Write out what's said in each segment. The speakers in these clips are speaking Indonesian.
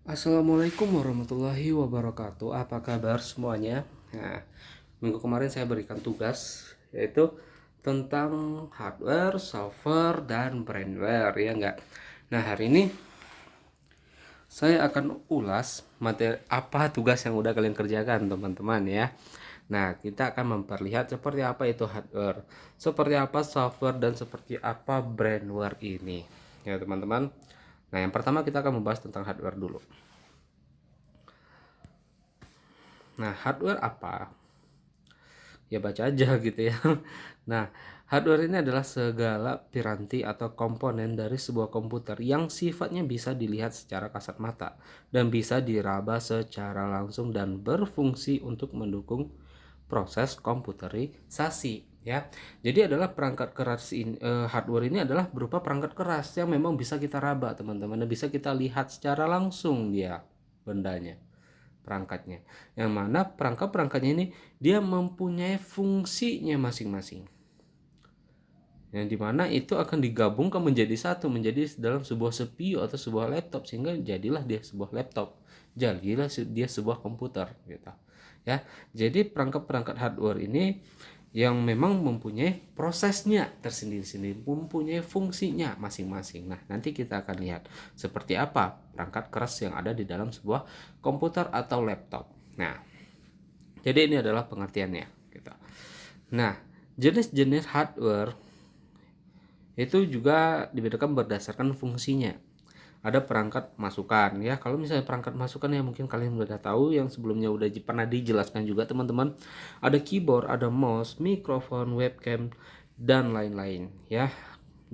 Assalamualaikum warahmatullahi wabarakatuh. Apa kabar semuanya? Nah, minggu kemarin saya berikan tugas yaitu tentang hardware, software, dan brandware, ya enggak? Nah, hari ini saya akan ulas materi apa tugas yang udah kalian kerjakan, teman-teman, ya. Nah, kita akan memperlihat seperti apa itu hardware, seperti apa software, dan seperti apa brandware ini. Ya, teman-teman. Nah, yang pertama kita akan membahas tentang hardware dulu. Nah, hardware apa? Ya baca aja gitu ya. Nah, hardware ini adalah segala piranti atau komponen dari sebuah komputer yang sifatnya bisa dilihat secara kasat mata dan bisa diraba secara langsung dan berfungsi untuk mendukung proses komputerisasi, ya. Jadi adalah perangkat keras ini, hardware ini adalah berupa perangkat keras yang memang bisa kita raba, teman-teman, dan bisa kita lihat secara langsung dia bendanya, perangkatnya, yang mana perangkat-perangkatnya ini dia mempunyai fungsinya masing-masing, yang dimana itu akan digabungkan menjadi satu, menjadi dalam sebuah CPU atau sebuah laptop, sehingga jadilah dia sebuah laptop, jadilah dia sebuah komputer gitu ya. Jadi perangkat-perangkat hardware ini yang memang mempunyai prosesnya tersendiri-sendiri, mempunyai fungsinya masing-masing. Nah, nanti kita akan lihat seperti apa perangkat keras yang ada di dalam sebuah komputer atau laptop. Nah, jadi ini adalah pengertiannya gitu. Nah, jenis-jenis hardware itu juga dibedakan berdasarkan fungsinya. Ada perangkat masukan, ya. Kalau misalnya perangkat masukan ya mungkin kalian udah tahu, yang sebelumnya udah pernah dijelaskan juga, teman-teman. Ada keyboard, ada mouse, mikrofon, webcam, dan lain-lain, ya.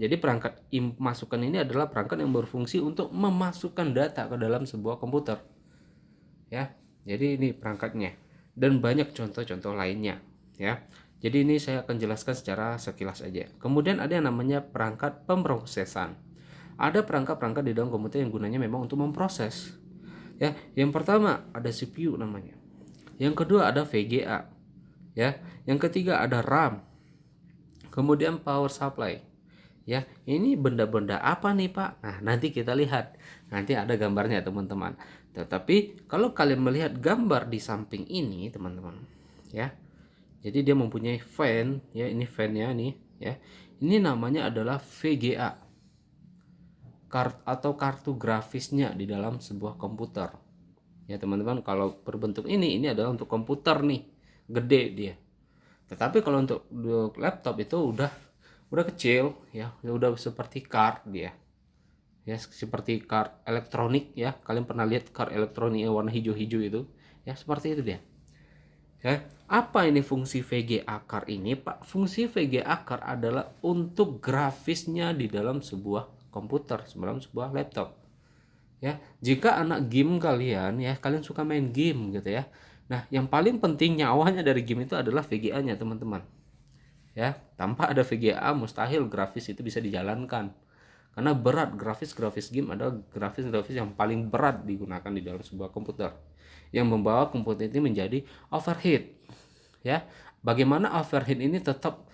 Jadi perangkat masukan ini adalah perangkat yang berfungsi untuk memasukkan data ke dalam sebuah komputer, ya. Jadi ini perangkatnya dan banyak contoh-contoh lainnya, ya. Jadi ini saya akan jelaskan secara sekilas aja. Kemudian ada yang namanya perangkat pemrosesan. Ada perangkat-perangkat di dalam komputer yang gunanya memang untuk memproses, ya. Yang pertama ada CPU namanya, yang kedua ada VGA, ya, yang ketiga ada RAM, kemudian power supply, ya. Ini benda-benda apa nih, Pak? Nah, nanti kita lihat, nanti ada gambarnya, teman-teman. Tetapi kalau kalian melihat gambar di samping ini, teman-teman, ya, jadi dia mempunyai fan, ya. Ini fan-nya nih, ya. Ini namanya adalah VGA, atau kartu grafisnya di dalam sebuah komputer, ya, teman-teman. Kalau berbentuk ini adalah untuk komputer nih, gede dia. Tetapi kalau untuk laptop itu udah kecil, ya, udah seperti card dia, ya, seperti card elektronik, ya. Kalian pernah lihat card elektronik yang warna hijau-hijau itu, ya, seperti itu dia, ya. Apa ini fungsi VGA card ini, Pak? Fungsi VGA card adalah untuk grafisnya di dalam sebuah komputer, dalam sebuah laptop, ya. Jika anak game kalian, ya, kalian suka main game gitu ya. Nah, yang paling penting nyawanya dari game itu adalah VGA-nya, teman-teman, ya. Tanpa ada VGA mustahil grafis itu bisa dijalankan, karena berat. Grafis game adalah grafis yang paling berat digunakan di dalam sebuah komputer, yang membawa komputer ini menjadi overheat, ya. Bagaimana overheat ini tetap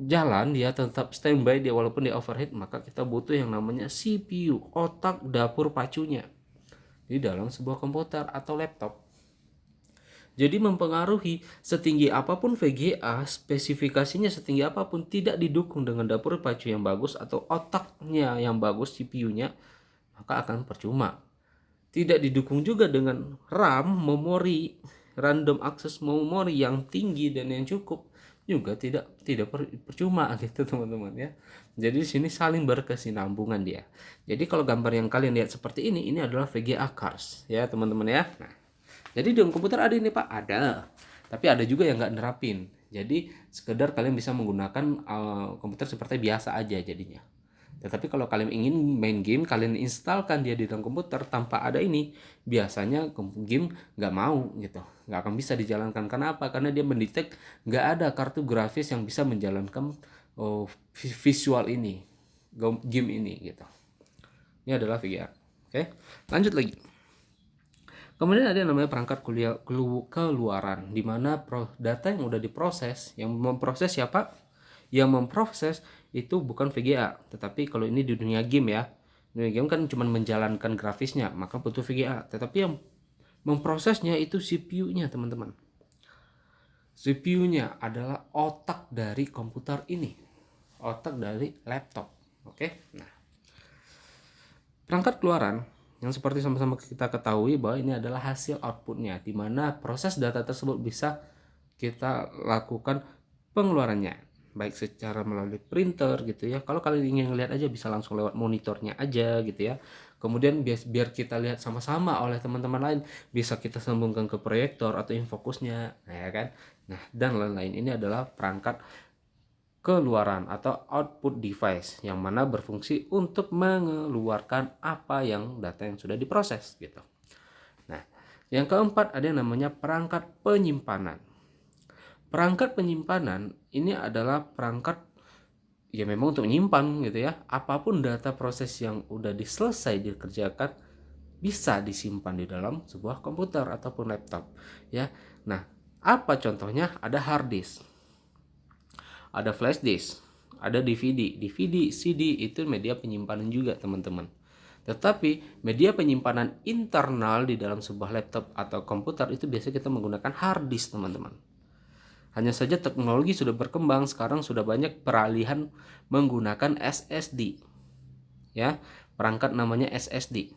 jalan, dia tetap standby dia walaupun dia overheat, maka kita butuh yang namanya CPU, otak dapur pacunya, di dalam sebuah komputer atau laptop. Jadi mempengaruhi setinggi apapun VGA, spesifikasinya setinggi apapun, tidak didukung dengan dapur pacu yang bagus atau otaknya yang bagus, CPU-nya, maka akan percuma. Tidak didukung juga dengan RAM, memori, random access memory yang tinggi dan yang cukup, juga tidak percuma gitu, teman-teman, ya. Jadi di sini saling berkesinambungan dia. Jadi kalau gambar yang kalian lihat seperti ini adalah VGA cards, ya, teman-teman, ya. Nah, jadi di komputer ada ini, Pak, ada. Tapi ada juga yang nggak nerapin. Jadi sekedar kalian bisa menggunakan komputer seperti biasa aja jadinya. Tetapi kalau kalian ingin main game, kalian instalkan dia di dalam komputer tanpa ada ini, biasanya game nggak mau gitu, nggak akan bisa dijalankan. Kenapa? Karena dia mendetek nggak ada kartu grafis yang bisa menjalankan visual ini, game ini gitu. Ini adalah VGA. Oke, lanjut lagi. Kemudian ada yang namanya perangkat keluaran, di mana data yang udah diproses, yang memproses siapa? Yang memproses itu bukan VGA, tetapi kalau ini di dunia game, ya, Game kan cuma menjalankan grafisnya, maka butuh VGA. Tetapi yang memprosesnya itu CPU-nya, teman-teman. CPU-nya adalah otak dari komputer ini, otak dari laptop. Oke, nah perangkat keluaran yang seperti sama-sama kita ketahui bahwa ini adalah hasil outputnya, di mana proses data tersebut bisa kita lakukan pengeluarannya, baik secara melalui printer gitu ya. Kalau kalian ingin lihat aja bisa langsung lewat monitornya aja gitu ya. Kemudian biar kita lihat sama-sama oleh teman-teman lain, bisa kita sambungkan ke proyektor atau infocusnya, nah, ya kan. Nah, dan lain-lain. Ini adalah perangkat keluaran atau output device yang mana berfungsi untuk mengeluarkan apa yang data yang sudah diproses gitu. Nah, yang keempat ada yang namanya perangkat penyimpanan. Perangkat penyimpanan ini adalah perangkat ya memang untuk menyimpan gitu ya. Apapun data proses yang udah diselesai dikerjakan bisa disimpan di dalam sebuah komputer ataupun laptop ya. Nah, apa contohnya? Ada hard disk, ada flash disk, ada DVD. DVD, CD itu media penyimpanan juga, teman-teman. Tetapi media penyimpanan internal di dalam sebuah laptop atau komputer itu biasanya kita menggunakan hard disk, teman-teman. Hanya saja teknologi sudah berkembang, sekarang sudah banyak peralihan menggunakan SSD. Ya, perangkat namanya SSD.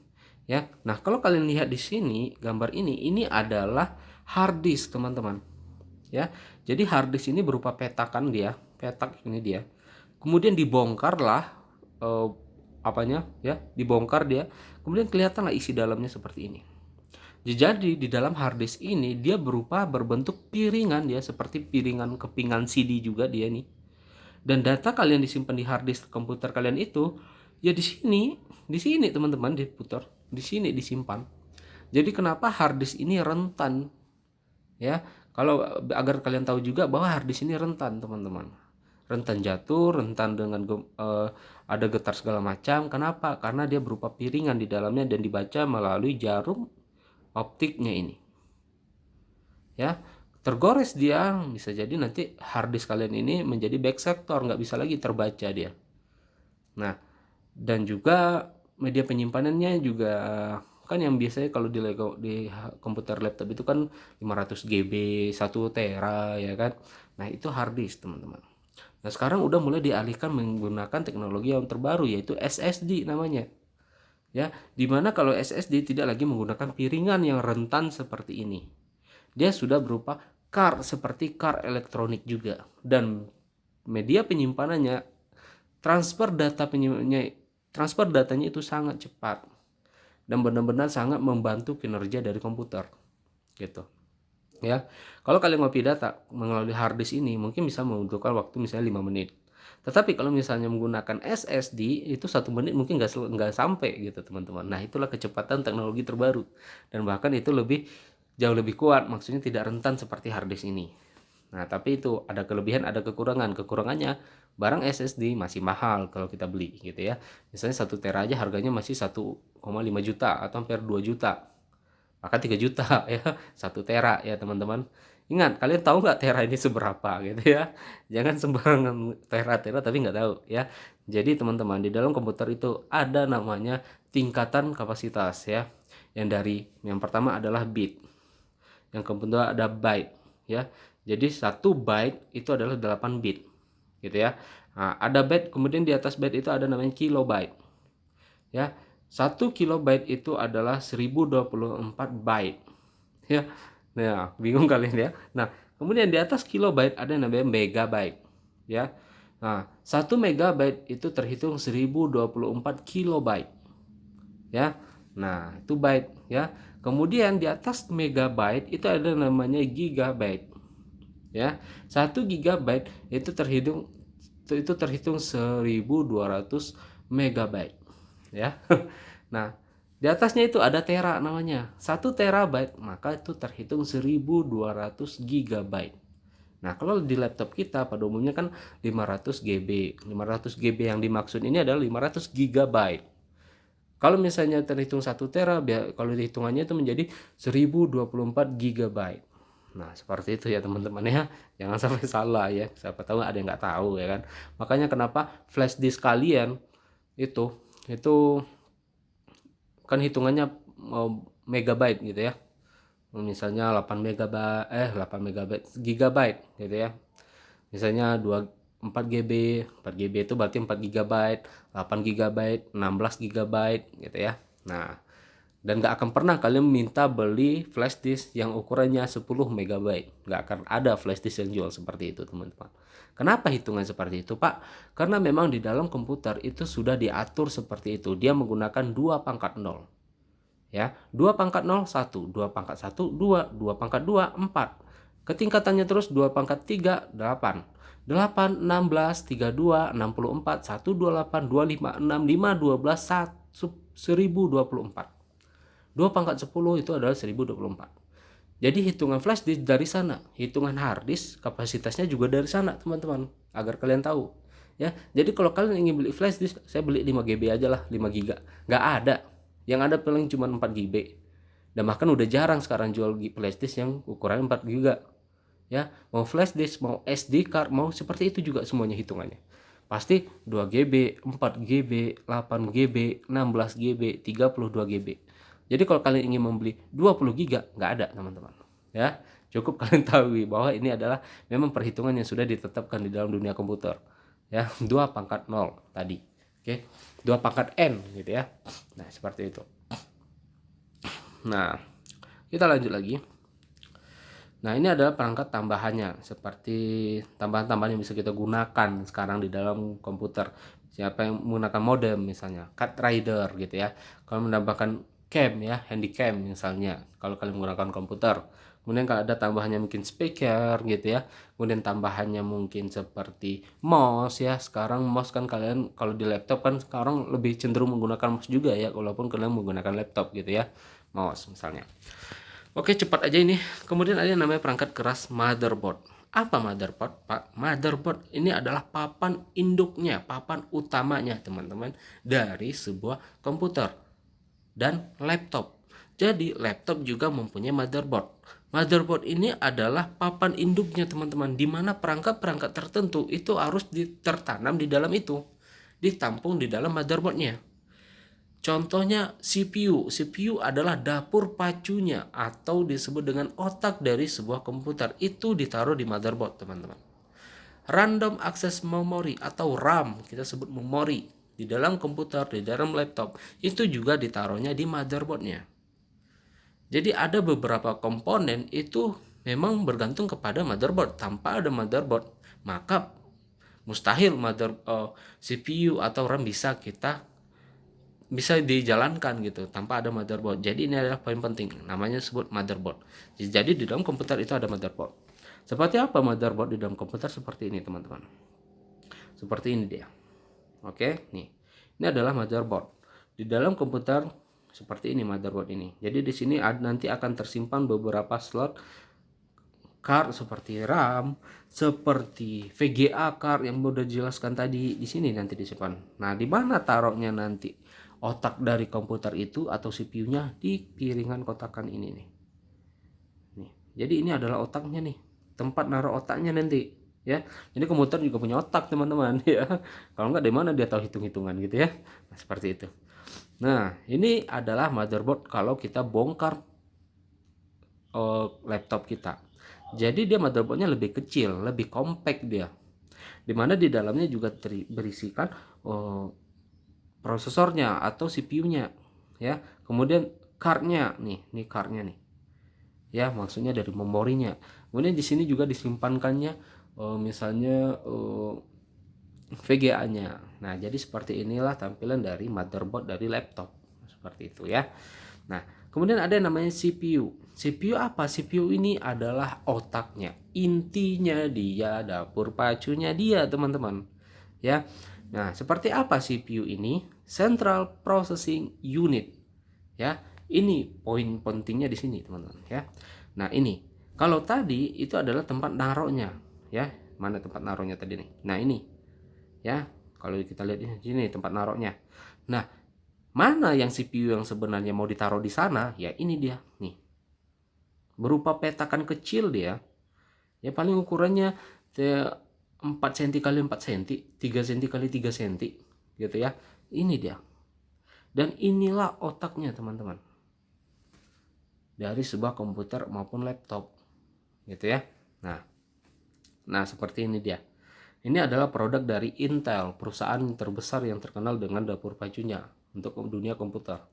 Ya. Nah, kalau kalian lihat di sini gambar ini adalah hard disk, teman-teman. Ya. Jadi hard disk ini berupa petakan dia, petak ini dia. Kemudian dibongkarlah apanya ya, dibongkar dia. Kemudian kelihatanlah isi dalamnya seperti ini. Jadi di dalam hard disk ini dia berbentuk piringan ya, seperti piringan kepingan CD juga dia nih. Dan data kalian disimpan di hard disk komputer kalian itu ya di sini teman-teman diputar, di sini disimpan. Jadi kenapa hard disk ini rentan? Ya, kalau agar kalian tahu juga bahwa hard disk ini rentan, teman-teman. Rentan jatuh, rentan dengan ada getar segala macam. Kenapa? Karena dia berupa piringan di dalamnya dan dibaca melalui jarum optiknya ini ya. Tergores dia, bisa jadi nanti hard disk kalian ini menjadi back sector, nggak bisa lagi terbaca dia. Nah, dan juga media penyimpanannya juga kan yang biasanya kalau di komputer laptop itu kan 500 GB 1 tera ya kan. Nah, itu hard disk, teman-teman. Nah, sekarang udah mulai dialihkan menggunakan teknologi yang terbaru yaitu SSD namanya. Ya, dimana kalau SSD tidak lagi menggunakan piringan yang rentan seperti ini. Dia sudah berupa card seperti card elektronik juga, dan media penyimpanannya transfer datanya itu sangat cepat dan benar-benar sangat membantu kinerja dari komputer gitu ya. Kalau kalian ngopi data melalui hard disk ini mungkin bisa membutuhkan waktu misalnya 5 menit. Tetapi kalau misalnya menggunakan SSD itu 1 menit mungkin nggak sampai gitu, teman-teman. Nah, itulah kecepatan teknologi terbaru dan bahkan itu jauh lebih kuat, maksudnya tidak rentan seperti hard disk ini. Nah, tapi itu ada kelebihan, ada kekurangan. Kekurangannya barang SSD masih mahal kalau kita beli gitu ya. Misalnya 1 tera aja harganya masih 1,5 juta atau hampir 2 juta. Maka 3 juta ya, 1 tera ya, teman-teman. Ingat, kalian tahu nggak tera ini seberapa gitu ya. Jangan sembarangan tera tapi nggak tahu ya. Jadi teman-teman, di dalam komputer itu ada namanya tingkatan kapasitas ya. Yang pertama adalah bit. Yang kedua ada byte ya. Jadi 1 byte itu adalah 8 bit gitu ya. Nah, ada byte, kemudian di atas byte itu ada namanya kilobyte. Ya. 1 kilobyte itu adalah 1024 byte. Ya. Nah, bingung kalian ya. Nah, kemudian di atas kilobyte ada yang namanya megabyte, ya. Nah, 1 megabyte itu terhitung 1024 kilobyte, ya. Nah, itu byte, ya. Kemudian di atas megabyte itu ada namanya gigabyte, ya. 1 gigabyte itu terhitung 1200 megabyte, ya. Nah, di atasnya itu ada tera namanya. 1 terabyte maka itu terhitung 1200 gigabyte. Nah, kalau di laptop kita pada umumnya kan 500 GB. 500 GB yang dimaksud ini adalah 500 gigabyte. Kalau misalnya terhitung 1 tera, kalau hitungannya itu menjadi 1024 gigabyte. Nah, seperti itu ya teman-teman ya. Jangan sampai salah ya. Siapa tahu ada yang nggak tahu ya kan. Makanya kenapa flash disk kalian itu kan hitungannya megabyte gitu ya. Misalnya 8 megabyte gigabyte gitu ya. Misalnya 4 GB, 4 GB itu berarti 4 GB, 8 GB, 16 GB gitu ya. Nah, dan gak akan pernah kalian minta beli flash disk yang ukurannya 10 megabyte. Gak akan ada flash disk yang jual seperti itu, teman-teman. Kenapa hitungan seperti itu, Pak? Karena memang di dalam komputer itu sudah diatur seperti itu. Dia menggunakan 2 pangkat 0. Ya, 2 pangkat 0, 1, 2 pangkat 1, 2, 2 pangkat 2, 4. Ketingkatannya terus 2 pangkat 3, 8. 8, 16, 32, 64, 128, 25, 65, 12, 1024. 2 pangkat 10 itu adalah 1024. Jadi hitungan flash disk dari sana, hitungan hard disk kapasitasnya juga dari sana, teman-teman, agar kalian tahu. Ya, jadi kalau kalian ingin beli flash disk, saya beli 5 GB aja lah, 5 giga. Nggak ada. Yang ada paling cuma 4 GB. Dan bahkan udah jarang sekarang jual flash disk yang ukuran 4 GB. Ya, mau flash disk, mau SD card, mau seperti itu juga semuanya hitungannya. Pasti 2 GB, 4 GB, 8 GB, 16 GB, 32 GB. Jadi kalau kalian ingin membeli 20 GB, nggak ada, teman-teman. Ya, cukup kalian tahu bahwa ini adalah memang perhitungan yang sudah ditetapkan di dalam dunia komputer. Ya, 2 pangkat 0 tadi. Oke. 2 pangkat N gitu ya. Nah, seperti itu. Nah, kita lanjut lagi. Nah, ini adalah perangkat tambahannya, seperti tambahan-tambahan yang bisa kita gunakan sekarang di dalam komputer. Siapa yang menggunakan modem misalnya, card reader gitu ya. Kalau menambahkan cam ya, handycam misalnya, kalau kalian menggunakan komputer. Kemudian kalau ada tambahannya mungkin speaker gitu ya. Kemudian tambahannya mungkin seperti mouse ya. Sekarang mouse kan kalian kalau di laptop kan sekarang lebih cenderung menggunakan mouse juga ya, walaupun kalian menggunakan laptop gitu ya. Mouse misalnya. Oke, cepat aja ini. Kemudian ada yang namanya perangkat keras motherboard. Apa motherboard, Pak? Motherboard ini adalah papan induknya, papan utamanya, teman-teman, dari sebuah komputer dan laptop. Jadi, laptop juga mempunyai motherboard. Motherboard ini adalah papan induknya, teman-teman, di mana perangkat-perangkat tertentu itu harus tertanam di dalam itu, ditampung di dalam motherboardnya. Contohnya CPU. CPU adalah dapur pacunya atau disebut dengan otak dari sebuah komputer. Itu ditaruh di motherboard, teman-teman. Random access memory atau RAM, kita sebut memori, di dalam komputer, di dalam laptop, itu juga ditaruhnya di motherboardnya. Jadi ada beberapa komponen itu memang bergantung kepada motherboard. Tanpa ada motherboard, maka mustahil CPU atau RAM bisa dijalankan gitu tanpa ada motherboard. Jadi ini adalah poin penting, namanya sebut motherboard. Jadi di dalam komputer itu ada motherboard. Seperti apa motherboard di dalam komputer? Seperti ini, teman-teman. Seperti ini dia. Oke, nih. Ini adalah motherboard. Di dalam komputer seperti ini motherboard ini. Jadi di sini nanti akan tersimpan beberapa slot card seperti RAM, seperti VGA card yang udah dijelaskan tadi. Di sini nanti disimpan. Nah, di mana taruhnya nanti? Otak dari komputer itu atau CPU-nya di piringan kotakan ini nih. Nih. Jadi ini adalah otaknya nih. Tempat naruh otaknya nanti, ya. Jadi komputer juga punya otak, teman-teman, ya. Kalau nggak, dari mana dia tahu hitung-hitungan gitu ya. Nah, seperti itu. Nah, ini adalah motherboard kalau kita bongkar laptop kita. Jadi dia motherboardnya lebih kecil, lebih compact dia. Dimana di dalamnya juga berisikan prosesornya atau CPU-nya ya. Kemudian cardnya nih, cardnya nih. Ya, maksudnya dari memorinya. Kemudian di sini juga disimpankannya misalnya VGA-nya. Nah, jadi seperti inilah tampilan dari motherboard dari laptop. Seperti itu ya. Nah, kemudian ada yang namanya CPU. CPU apa? CPU ini adalah otaknya. Intinya dia, dapur pacunya dia, teman-teman. Ya. Nah, seperti apa CPU ini? Central Processing Unit. Ya, ini poin pentingnya di sini, teman-teman, ya. Nah, ini. Kalau tadi itu adalah tempat naruhnya, ya. Mana tempat naruhnya tadi nih? Nah, ini. Ya. Kalau kita lihat di sini tempat naruhnya. Nah, mana yang CPU yang sebenarnya mau ditaruh di sana? Ya, ini dia, nih. Berupa petakan kecil dia. Ya, paling ukurannya 4 cm kali 4 cm, 3 cm kali 3 cm gitu ya. Ini dia. Dan inilah otaknya teman-teman dari sebuah komputer maupun laptop gitu ya. Nah seperti ini dia. Ini adalah produk dari Intel, perusahaan terbesar yang terkenal dengan dapur pacunya untuk dunia komputer.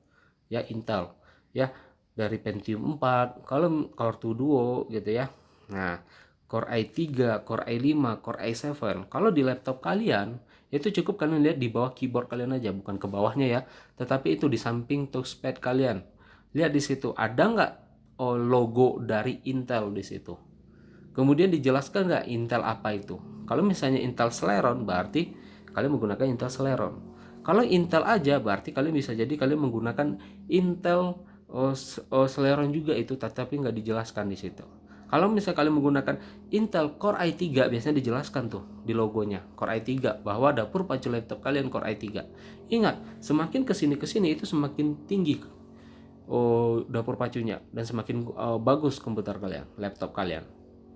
Ya, Intel. Ya, dari Pentium 4, kalau Core 2 Duo gitu ya. Nah, Core i3, Core i5, Core i7. Kalau di laptop kalian, itu cukup kalian lihat di bawah keyboard kalian aja, bukan ke bawahnya ya, tetapi itu di samping touchpad kalian. Lihat di situ, ada nggak logo dari Intel di situ? Kemudian dijelaskan nggak Intel apa itu? Kalau misalnya Intel Celeron berarti kalian menggunakan Intel Celeron. Kalau Intel aja berarti kalian bisa jadi kalian menggunakan Intel Celeron juga itu, tetapi nggak dijelaskan di situ. Kalau misalnya kalian menggunakan Intel Core i3 biasanya dijelaskan tuh di logonya Core i3 bahwa dapur pacu laptop kalian Core i3. Ingat, semakin kesini itu semakin tinggi dapur pacunya dan semakin bagus komputer kalian, laptop kalian.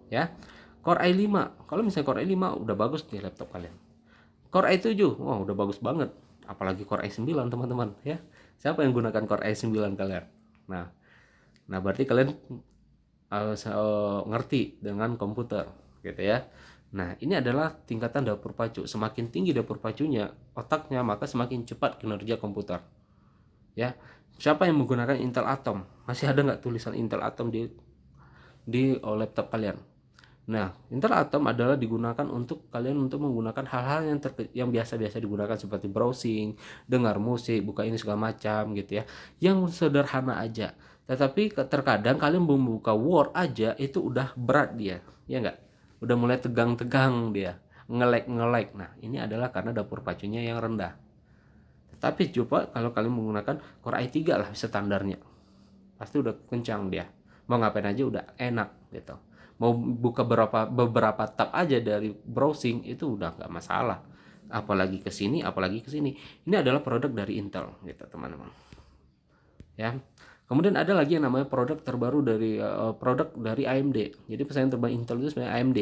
Ya, Core i5, kalau misalnya Core i5 udah bagus nih laptop kalian. Core i7, wah udah bagus banget. Apalagi Core i9 teman-teman ya. Siapa yang gunakan Core i9 kalian? Nah berarti kalian ngerti dengan komputer gitu ya. Nah ini adalah tingkatan dapur pacu. Semakin tinggi dapur pacunya, otaknya, maka semakin cepat kinerja komputer. Ya, siapa yang menggunakan Intel Atom? Masih ada nggak tulisan Intel Atom di laptop kalian? Nah, Intel Atom adalah digunakan untuk kalian untuk menggunakan hal-hal yang biasa-biasa digunakan seperti browsing, dengar musik, buka ini segala macam gitu ya. Yang sederhana aja. Tetapi terkadang kalian membuka Word aja itu udah berat dia, ya enggak? Udah mulai tegang-tegang dia, nge-lag. Nah, ini adalah karena dapur pacunya yang rendah. Tapi coba kalau kalian menggunakan Core i3 lah standarnya, pasti udah kencang dia. Mau ngapain aja udah enak gitu. Mau buka beberapa tab aja dari browsing itu udah nggak masalah. Apalagi ke sini, apalagi ke sini. Ini adalah produk dari Intel gitu teman-teman. Ya. Kemudian ada lagi yang namanya produk terbaru dari AMD. Jadi pesaing terbaik Intel itu sebenarnya AMD.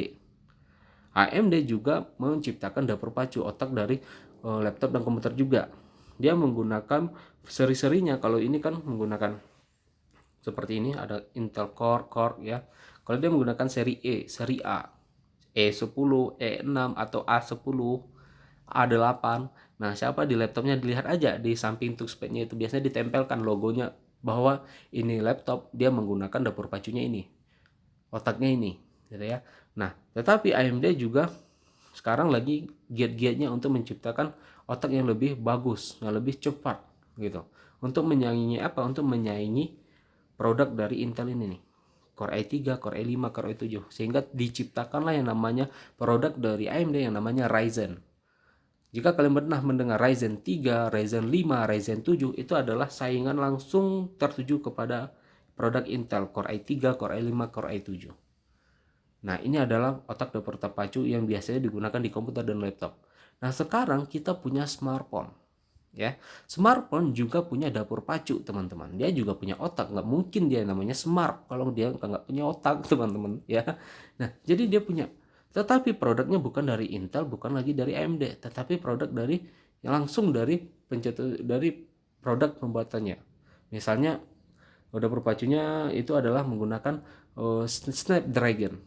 AMD juga menciptakan dapur pacu otak dari laptop dan komputer juga. Dia menggunakan seri-serinya. Kalau ini kan menggunakan seperti ini, ada Intel Core ya. Kalau dia menggunakan seri seri A, E10, E6 atau A10, A8. Nah, siapa di laptopnya dilihat aja di samping touchpadnya itu biasanya ditempelkan logonya bahwa ini laptop dia menggunakan dapur pacunya ini, otaknya ini, gitu ya. Nah, tetapi AMD juga sekarang lagi giat-giatnya untuk menciptakan otak yang lebih bagus, yang lebih cepat gitu. Untuk menyaingi apa? Untuk menyaingi produk dari Intel ini nih. Core i3, Core i5, Core i7. Sehingga diciptakanlah yang namanya produk dari AMD yang namanya Ryzen. Jika kalian pernah mendengar Ryzen 3, Ryzen 5, Ryzen 7, itu adalah saingan langsung tertuju kepada produk Intel Core i3, Core i5, Core i7. Nah, ini adalah otak dapur terpacu yang biasanya digunakan di komputer dan laptop. Nah, sekarang kita punya smartphone. Ya, smartphone juga punya dapur pacu teman-teman. Dia juga punya otak. Nggak mungkin dia namanya smart kalau dia nggak punya otak teman-teman ya. Nah jadi dia punya, tetapi produknya bukan dari Intel, bukan lagi dari AMD, tetapi produk dari yang langsung dari dari produk pembuatannya. Misalnya dapur pacunya itu adalah menggunakan Snapdragon.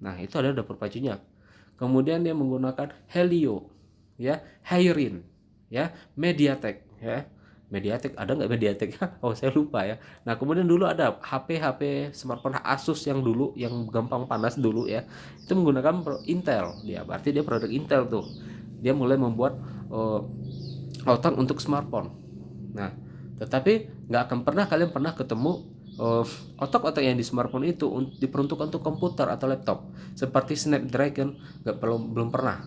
Nah itu adalah dapur pacunya. Kemudian dia menggunakan Helio, ya, Hyrin, ya, MediaTek, ya. MediaTek ada nggak MediaTek? Oh saya lupa ya. Nah kemudian dulu ada HP smartphone Asus yang dulu yang gampang panas dulu ya, itu menggunakan Intel. Dia berarti dia produk Intel tuh. Dia mulai membuat otak untuk smartphone. Nah tetapi nggak akan pernah kalian pernah ketemu otak-otak yang di smartphone itu diperuntukkan untuk komputer atau laptop seperti Snapdragon, belum pernah.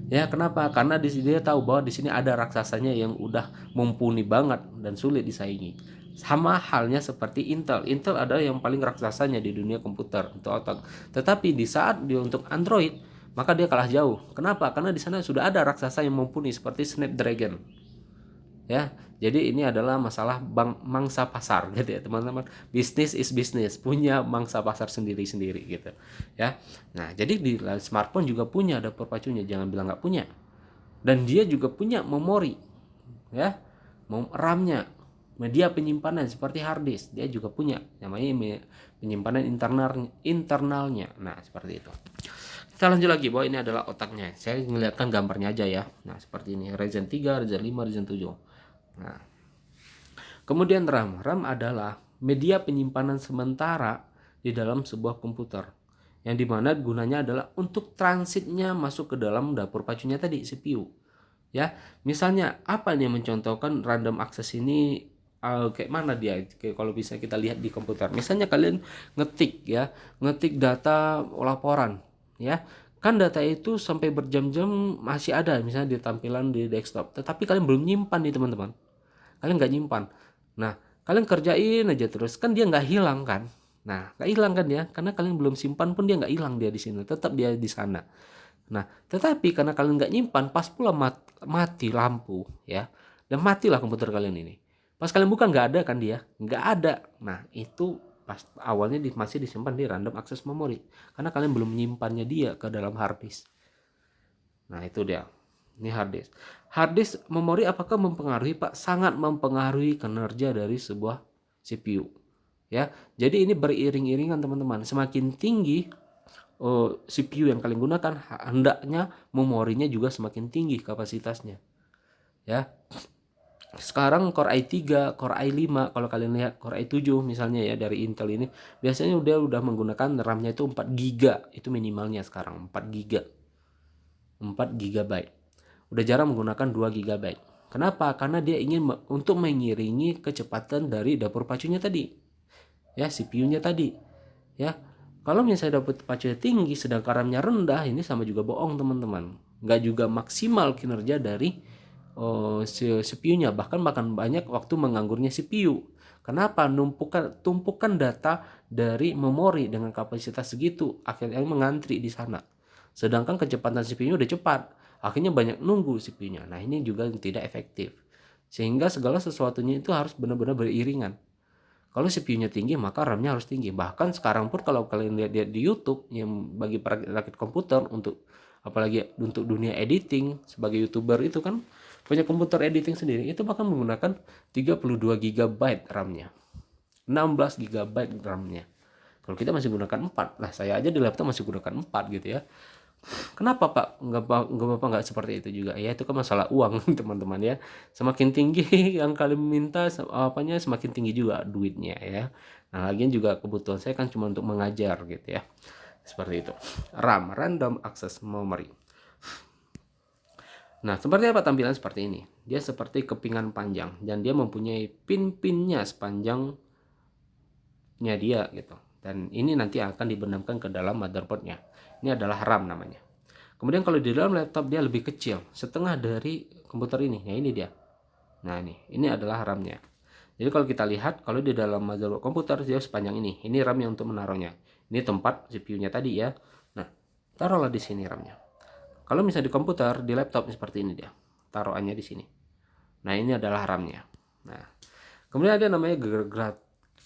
Ya kenapa? Karena di sini dia tahu bahwa di sini ada raksasanya yang udah mumpuni banget dan sulit disaingi. Sama halnya seperti Intel. Intel adalah yang paling raksasanya di dunia komputer untuk otak. Tetapi di saat dia untuk Android, maka dia kalah jauh. Kenapa? Karena di sana sudah ada raksasa yang mumpuni seperti Snapdragon. Ya, jadi ini adalah masalah mangsa pasar gitu ya teman-teman. Business is business, punya mangsa pasar sendiri-sendiri gitu ya. Nah jadi di smartphone juga punya dapur pacunya, jangan bilang nggak punya. Dan dia juga punya memori ya. RAM-nya, media penyimpanan seperti hard disk, dia juga punya namanya penyimpanan internalnya. Nah, seperti itu. Kita lanjut lagi bahwa ini adalah otaknya. Saya ngeliatkan gambarnya aja ya. Nah, seperti ini. Ryzen 3, Ryzen 5, Ryzen 7. Nah, kemudian RAM. RAM adalah media penyimpanan sementara di dalam sebuah komputer. Yang dimana gunanya adalah untuk transitnya masuk ke dalam dapur pacunya tadi, CPU. Ya, misalnya apa nih mencontohkan random access ini, kayak mana dia? Kayak kalau bisa kita lihat di komputer. Misalnya kalian ngetik ya, ngetik data laporan ya. Kan data itu sampai berjam-jam masih ada misalnya di tampilan di desktop. Tetapi kalian belum nyimpan nih teman-teman. Kalian nggak nyimpan. Nah, kalian kerjain aja terus kan dia nggak hilang kan. Nah, nggak hilang kan ya, karena kalian belum simpan pun dia nggak hilang dia di sini, tetap dia di sana. Nah, tetapi karena kalian nggak nyimpan, pas pula mati lampu ya, dan matilah komputer kalian ini. Pas kalian buka nggak ada kan dia, nggak ada. Nah, itu pas awalnya masih disimpan di random access memory, karena kalian belum menyimpannya dia ke dalam hard disk. Nah, itu dia. Ini hard disk. Hard disk memori apakah mempengaruhi, Pak? Sangat mempengaruhi kinerja dari sebuah CPU. Ya, jadi ini beriring-iringan teman-teman. Semakin tinggi CPU yang kalian gunakan, hendaknya memorinya juga semakin tinggi kapasitasnya. Ya. Sekarang Core i3, Core i5, kalau kalian lihat Core i7 misalnya ya dari Intel ini, biasanya udah menggunakan RAM-nya itu 4 GB, itu minimalnya sekarang 4 GB. 4 GB. Udah jarang menggunakan 2 GB. Kenapa? Karena dia ingin untuk mengiringi kecepatan dari dapur pacunya tadi. Ya, CPU-nya tadi. Ya. Kalau misalnya dapur pacunya tinggi sedangkan RAM-nya rendah, ini sama juga bohong, teman-teman. Nggak juga maksimal kinerja dari CPU-nya, bahkan banyak waktu menganggurnya CPU. Kenapa? Tumpukan data dari memori dengan kapasitas segitu akhirnya mengantri di sana. Sedangkan kecepatan CPU-nya udah cepat, akhirnya banyak nunggu CPU-nya. Nah, ini juga tidak efektif. Sehingga segala sesuatunya itu harus benar-benar beriringan. Kalau CPU-nya tinggi, maka RAM-nya harus tinggi. Bahkan sekarang pun kalau kalian lihat di YouTube yang bagi perakit komputer untuk apalagi untuk dunia editing sebagai YouTuber itu kan punya komputer editing sendiri, itu bahkan menggunakan 32 GB RAM-nya. 16 GB RAM-nya. Kalau kita masih gunakan 4. Nah, saya aja di laptop masih gunakan 4 gitu ya. Kenapa Pak? Nggak seperti itu juga? Ya itu kan masalah uang teman-teman ya. Semakin tinggi yang kalian minta apanya, semakin tinggi juga duitnya ya. Nah, lagian juga kebutuhan saya kan cuma untuk mengajar gitu ya. Seperti itu. RAM, Random Access Memory. Nah, seperti apa tampilan seperti ini? Dia seperti kepingan panjang dan dia mempunyai pin-pinnya sepanjangnya dia gitu. Dan ini nanti akan dibenamkan ke dalam motherboardnya. Ini adalah RAM namanya. Kemudian kalau di dalam laptop dia lebih kecil, setengah dari komputer ini. Nah, ini dia. Nah, ini adalah RAM-nya. Jadi kalau kita lihat, kalau di dalam motherboard komputer dia sepanjang ini. Ini RAM yang untuk menaruhnya. Ini tempat CPU-nya tadi ya. Nah, taruhlah di sini RAM-nya. Kalau misalnya di komputer, di laptop seperti ini dia. Taruhannya di sini. Nah, ini adalah RAM-nya. Nah, kemudian ada namanya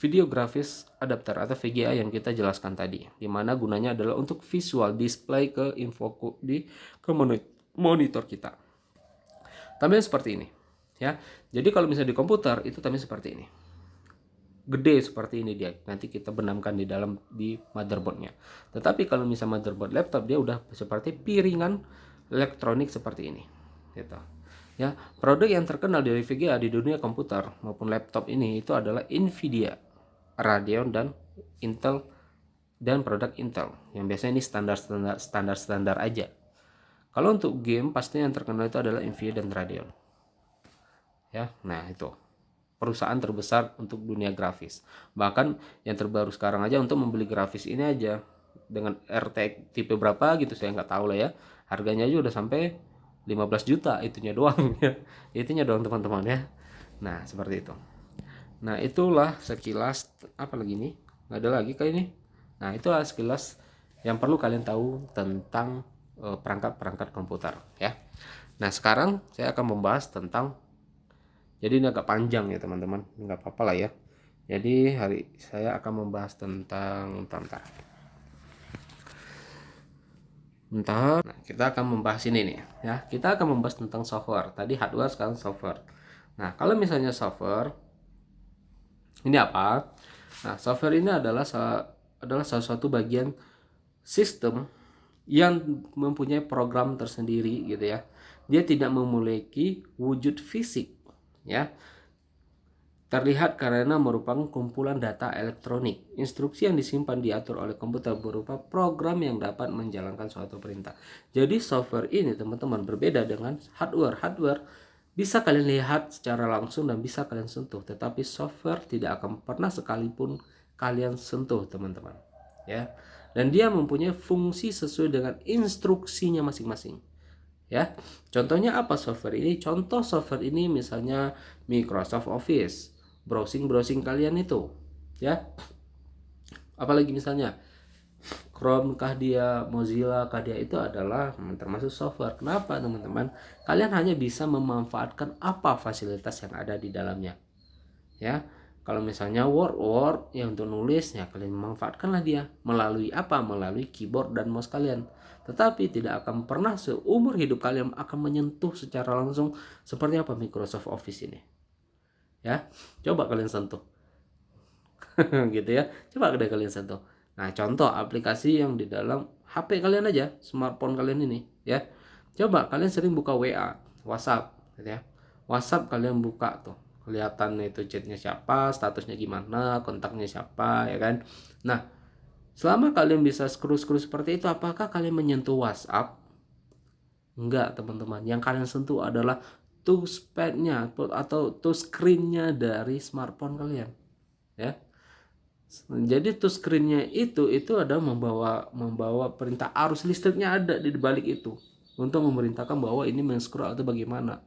Video Graphics Adapter atau VGA yang kita jelaskan tadi, di mana gunanya adalah untuk visual display ke monitor kita. Tampilan seperti ini, ya. Jadi kalau misalnya di komputer itu tampilan seperti ini, gede seperti ini dia. Nanti kita benamkan di motherboardnya. Tetapi kalau misalnya motherboard laptop dia udah seperti piringan elektronik seperti ini, gitu. Ya, produk yang terkenal dari VGA di dunia komputer maupun laptop ini itu adalah Nvidia, Radeon dan Intel dan produk Intel yang biasanya ini standar aja. Kalau untuk game pasti yang terkenal itu adalah Nvidia dan Radeon. Ya, nah itu perusahaan terbesar untuk dunia grafis. Bahkan yang terbaru sekarang aja untuk membeli grafis ini aja dengan RTX tipe berapa gitu saya nggak tahu lah ya. Harganya aja udah sampai 15 juta itunya doang ya. Itunya doang teman-teman ya. Nah, seperti itu. Nah, itulah sekilas apa lagi nih? Nggak ada lagi kayak ini. Nah, itulah sekilas yang perlu kalian tahu tentang perangkat-perangkat komputer ya. Nah, sekarang saya akan membahas tentang, jadi ini agak panjang ya teman-teman, nggak apa-apa lah ya. Jadi hari saya akan membahas tentang Nah, kita akan membahas ini nih ya. Kita akan membahas tentang software. Tadi hardware, sekarang software. Nah, kalau misalnya software ini apa? Nah, software ini adalah salah satu bagian sistem yang mempunyai program tersendiri gitu ya. Dia tidak memiliki wujud fisik ya. Terlihat karena merupakan kumpulan data elektronik. Instruksi yang disimpan diatur oleh komputer berupa program yang dapat menjalankan suatu perintah. Jadi software ini teman-teman berbeda dengan hardware. Hardware bisa kalian lihat secara langsung dan bisa kalian sentuh, tetapi software tidak akan pernah sekalipun kalian sentuh teman-teman. Ya. Dan dia mempunyai fungsi sesuai dengan instruksinya masing-masing. Ya. Contohnya apa software ini? Contoh software ini misalnya Microsoft Office. Browsing kalian itu, ya. Apalagi misalnya Chrome kah dia, Mozilla kah dia, itu adalah termasuk software. Kenapa teman-teman? Kalian hanya bisa memanfaatkan apa fasilitas yang ada di dalamnya. Ya. Kalau misalnya Word yang untuk nulis ya kalian memanfaatkanlah dia melalui apa? Melalui keyboard dan mouse kalian. Tetapi tidak akan pernah seumur hidup kalian akan menyentuh secara langsung seperti apa Microsoft Office ini. Ya, coba kalian sentuh. Gitu ya. Coba deh kalian sentuh. Nah, contoh aplikasi yang di dalam HP kalian aja, smartphone kalian ini, ya. Coba kalian sering buka WA, WhatsApp, gitu ya. WhatsApp kalian buka tuh, kelihatan itu chatnya siapa, statusnya gimana, kontaknya siapa, ya kan. Nah, selama kalian bisa scroll seperti itu, apakah kalian menyentuh WhatsApp? Enggak, teman-teman. Yang kalian sentuh adalah touchpad-nya atau touchscreen-nya dari smartphone kalian, ya. Jadi touchscreen-nya itu ada membawa perintah arus listriknya ada di balik itu untuk memerintahkan bahwa ini men-scroll atau bagaimana.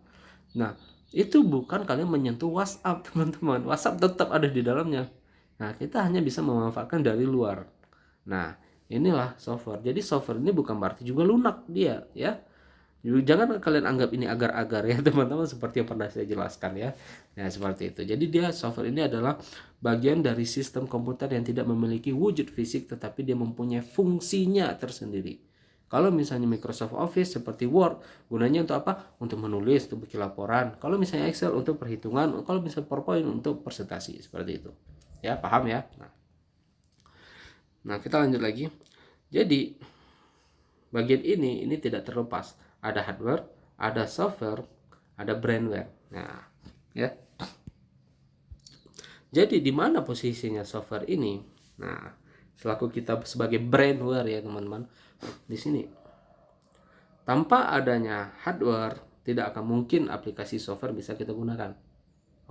Nah, itu bukan kalian menyentuh WhatsApp, teman-teman. WhatsApp tetap ada di dalamnya. Nah, kita hanya bisa memanfaatkan dari luar. Nah, inilah software. Jadi software ini bukan berarti juga lunak dia, ya. Jangan kalian anggap ini agar-agar ya teman-teman, seperti yang pernah saya jelaskan ya. Nah seperti itu. Jadi dia software ini adalah bagian dari sistem komputer yang tidak memiliki wujud fisik tetapi dia mempunyai fungsinya tersendiri. Kalau misalnya Microsoft Office seperti Word, gunanya untuk apa? Untuk menulis, untuk bikin laporan. Kalau misalnya Excel untuk perhitungan, kalau misalnya PowerPoint untuk presentasi, seperti itu. Ya, paham ya? Nah, kita lanjut lagi. Jadi bagian ini tidak terlepas. Ada hardware, ada software, ada brandware. Nah, ya. Jadi di mana posisinya software ini? Nah, selaku kita sebagai brandware ya teman-teman, di sini. Tanpa adanya hardware, tidak akan mungkin aplikasi software bisa kita gunakan.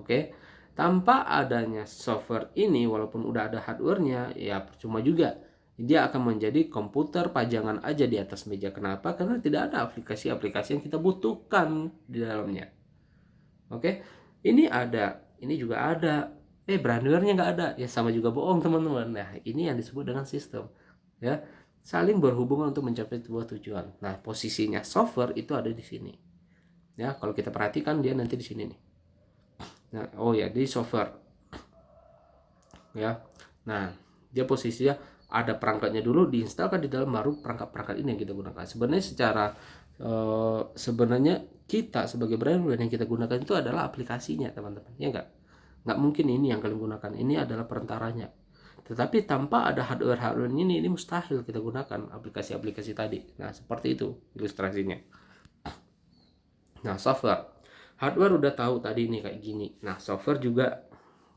Oke? Tanpa adanya software ini, walaupun udah ada hardware-nya, ya percuma juga. Dia akan menjadi komputer pajangan aja di atas meja. Kenapa? Karena tidak ada aplikasi-aplikasi yang kita butuhkan di dalamnya. Oke? Ini ada, ini juga ada. Brandware-nya nggak ada. Ya sama juga bohong teman-teman. Nah, ini yang disebut dengan sistem. Ya, saling berhubungan untuk mencapai sebuah tujuan. Nah, posisinya software itu ada di sini. Ya, kalau kita perhatikan dia nanti di sini nih. Nah, oh ya, di software. Ya. Nah, dia posisinya ada perangkatnya dulu diinstalkan di dalam, baru perangkat-perangkat ini yang kita gunakan. Sebenarnya kita sebagai brandware yang kita gunakan itu adalah aplikasinya, teman-teman. Ya nggak mungkin ini yang kalian gunakan. Ini adalah perantaranya. Tetapi tanpa ada hardware ini mustahil kita gunakan aplikasi-aplikasi tadi. Nah, seperti itu ilustrasinya. Nah, software. Hardware udah tahu tadi nih kayak gini. Nah, software juga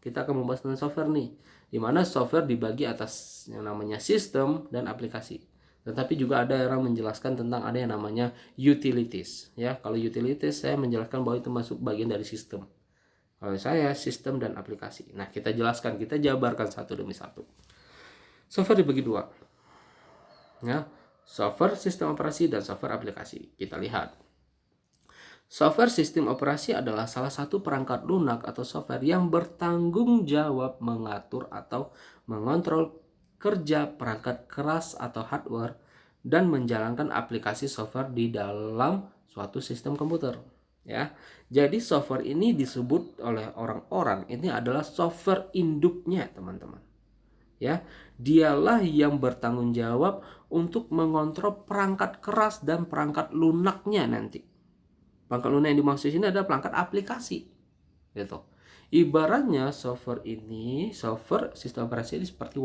kita akan membahas tentang software nih. Di mana software dibagi atas yang namanya sistem dan aplikasi. Tetapi juga ada yang menjelaskan tentang ada yang namanya utilities. Ya, kalau utilities saya menjelaskan bahwa itu masuk bagian dari sistem. Kalau saya sistem dan aplikasi. Nah, kita jelaskan, kita jabarkan satu demi satu. Software dibagi dua. Ya, software sistem operasi dan software aplikasi. Kita lihat. Software sistem operasi adalah salah satu perangkat lunak atau software yang bertanggung jawab mengatur atau mengontrol kerja perangkat keras atau hardware dan menjalankan aplikasi software di dalam suatu sistem komputer. Ya, jadi software ini disebut oleh orang-orang ini adalah software induknya, teman-teman. Ya, dialah yang bertanggung jawab untuk mengontrol perangkat keras dan perangkat lunaknya nanti. Perangkat lunak yang dimaksud ini adalah perangkat aplikasi. gitu. Ibaratnya software sistem operasi ini seperti